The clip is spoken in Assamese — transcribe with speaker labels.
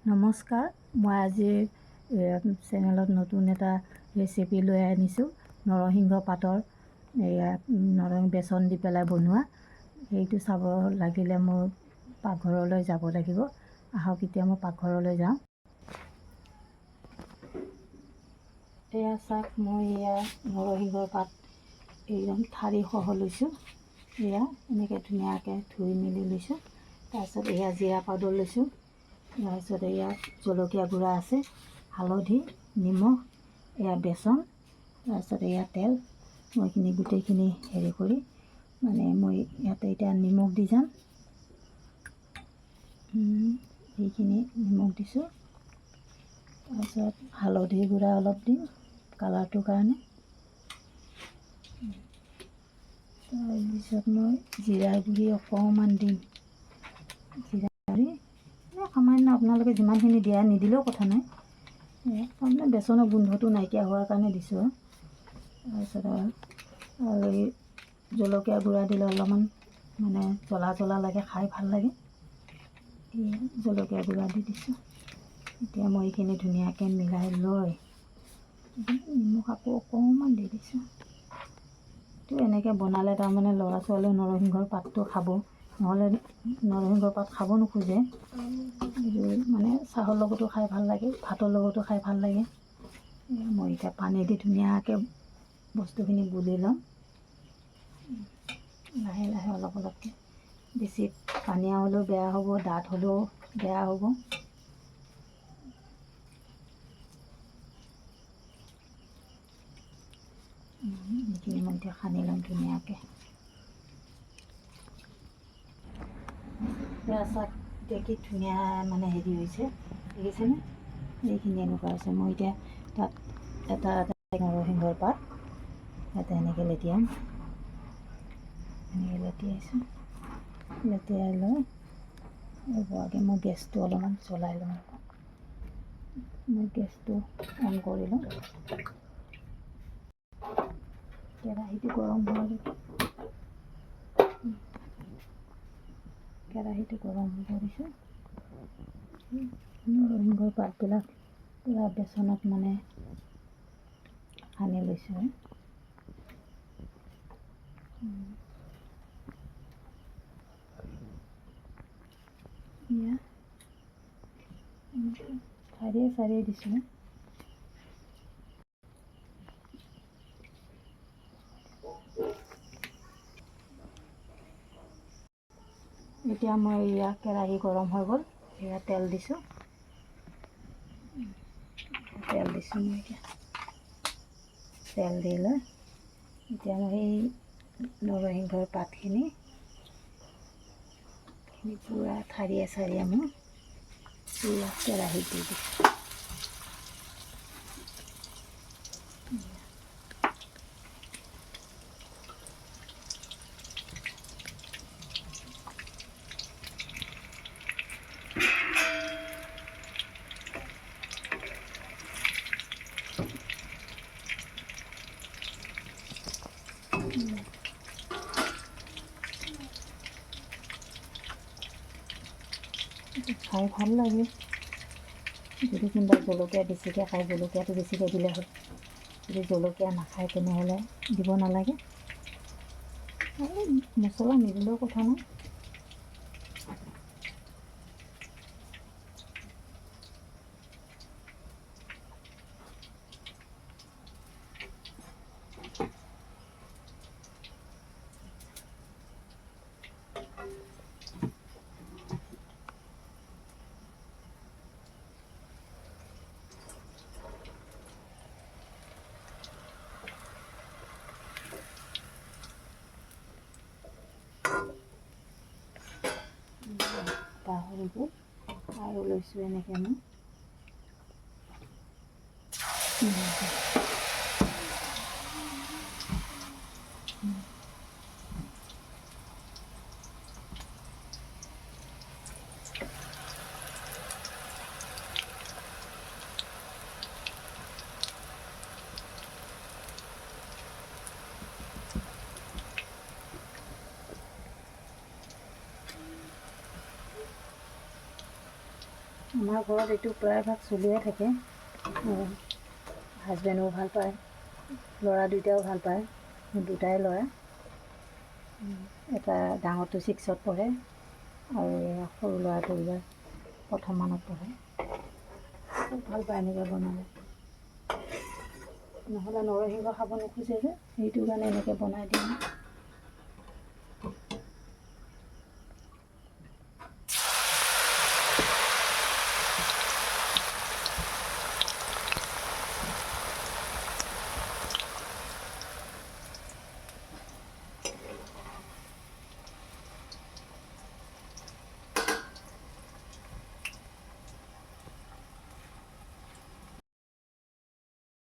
Speaker 1: নমস্কাৰ, মই আজিৰ চেনেলত নতুন এটা ৰেচিপি লৈ আনিছোঁ। নৰসিংহ পাতৰ নৰসিংহ বেচন দি পেলাই বনোৱা। সেইটো চাব লাগিলে মোৰ পাকঘৰলৈ যাব লাগিব। আহক এতিয়া মই পাকঘৰলৈ যাওঁ। এয়া চাওক, মই নৰসিংহৰ পাত একদম ঠাৰি সহ লৈছোঁ। এয়া এনেকৈ ধুনীয়াকৈ ধুই মেলি লৈছোঁ। তাৰপিছত এয়া জিৰা পাউডাৰ লৈছোঁ। তাৰপিছত এয়া জলকীয়া গুড়া আছে, হালধি, নিমখ, এয়া বেচন, তাৰপিছত এয়া তেল। মই এইখিনি গোটেইখিনি হেৰি কৰি মই ইয়াতে এতিয়া নিমখ দি যাম। এইখিনি নিমখ দিছোঁ। তাৰপিছত হালধি গুড়া অলপ দিম কালাৰটোৰ কাৰণে। তাৰপিছত মই জিৰা গুড়ি অকণমান দিম। জিৰা গুড়ি সামান্য, আপোনালোকে যিমানখিনি দিয়া, নিদিলেও কথা নাই। তাৰমানে বেচনৰ গোন্ধটো নাইকিয়া হোৱাৰ কাৰণে দিছোঁ। তাৰপিছত আৰু এই জলকীয়া গুড়া দিলে অলপমান জ্বলা জ্বলা লাগে, খাই ভাল লাগে। জলকীয়া গুড়া দি দিছোঁ। এতিয়া মই এইখিনি ধুনীয়াকৈ মিলাই লৈ নিমখ আকৌ অকণমান দি দিছোঁ। তো এনেকৈ বনালে তাৰমানে ল'ৰা ছোৱালীয়ে নৰসিংহৰ পাতটো খাব, নহ'লে নৰসিংহৰ পাত খাব নোখোজে। চাহৰ লগতো খাই ভাল লাগে, ভাতৰ লগতো খাই ভাল লাগে। মই এতিয়া পানী দি ধুনীয়াকৈ বস্তুখিনি গুলি ল'ম। লাহে লাহে অলপ অলপকৈ, বেছি পানীয়া হ'লেও বেয়া হ'ব, ডাঠ হ'লেও বেয়া হ'ব। এইখিনি মই এতিয়া সানি ল'ম ধুনীয়াকৈ। চাক এতিয়া কি ধুনীয়া হেৰি হৈছে, দেখিছেনে? এইখিনি এনেকুৱা হৈছে। মই এতিয়া তাত এটা নৰসিংহৰ পাত ইয়াতে এনেকৈ লেটিয়াম। এনেকৈ লেটিয়াইছোঁ। লেটিয়াই লৈ আগে মই গেছটো অলপমান জ্বলাই লওঁ। মই গেছটো অন কৰি লওঁ। কেৰাহীটো গৰম হ'ব দিছোঁ। নৰসিংহৰ পাতবিলাক পূৰা বেচনত সানি লৈছোঁ। ঠাৰিয়ে ঠাৰিয়ে দিছোঁ। এতিয়া মই কেৰাহী গৰম হৈ গ'ল। তেল দিছোঁ। মই এতিয়া তেল দি লৈ এতিয়া মই সেই নৰসিংহৰ পাতখিনি পূৰা ঠাৰিয়ে ঠাৰিয়ে মই কেৰাহীত দি দিছোঁ। খাই ভাল লাগে। যদি কোনোবাই জলকীয়া বেছিকৈ খায়, জলকীয়াটো বেছিকৈ দিলে হয়। যদি জলকীয়া নাখায় তেনেহ'লে দিব নালাগে। মছলা নিদিলেও কথা নাই। পাহৰি গ'ল আৰু লৈছোঁ এনেকৈ মই। আমাৰ ঘৰত এইটো প্ৰায়ভাগ চলিয়ে থাকে। হাজবেণ্ডেও ভাল পায়, ল'ৰা দুইটাও ভাল পায়। মোৰ দুটাই ল'ৰা, এটা ডাঙৰটো 6ত পঢ়ে আৰু সৰু ল'ৰাটো এইবাৰ প্ৰথমমানত পঢ়ে। খুব ভাল পায় এনেকৈ বনালে, নহ'লে নৰসিংহ খাব নোখোজে যে, সেইটো কাৰণে এনেকৈ বনাই দিওঁ।